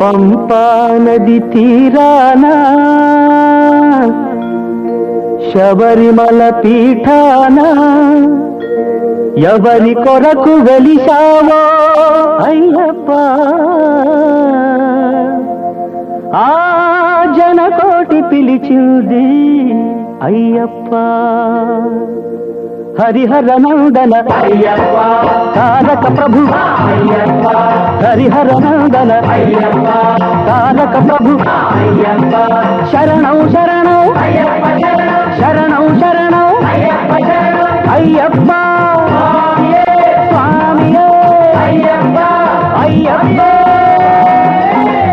పంపా నది తీరాన శబరిమల పీఠాన ఎవరి కొరకు వెలిశావో అయ్యప్ప, ఆ జనకోటి పిలిచింది అయ్యప్ప. హరిహర నందన అయ్యప్ప, తారక ప్రభు అయ్యప్ప, హరిహర నందన అయ్యప్ప, తారక ప్రభు అయ్యప్ప. శరణం శరణం అయ్యప్ప, శరణం శరణం అయ్యప్ప, అయ్యప్ప స్వామియే అయ్యప్ప, అయ్యప్ప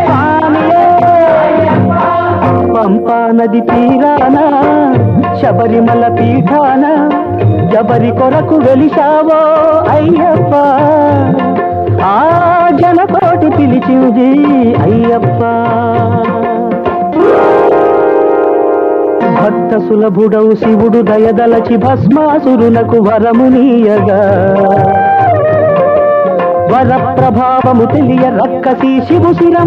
స్వామియే అయ్యప్ప. పంపా నది తీరాన శబరిమల పీఠాన ఎవరి కొరకు వెలిశావో అయ్యప్ప, ఆ జనకోటి పిలిచింది అయ్యప్ప. భక్త సులభుడవు శివుడు దయదలచి భస్మాసురునకు వరమునీయగా, వర ప్రభావము తెలియ రక్కసి శివు శిరము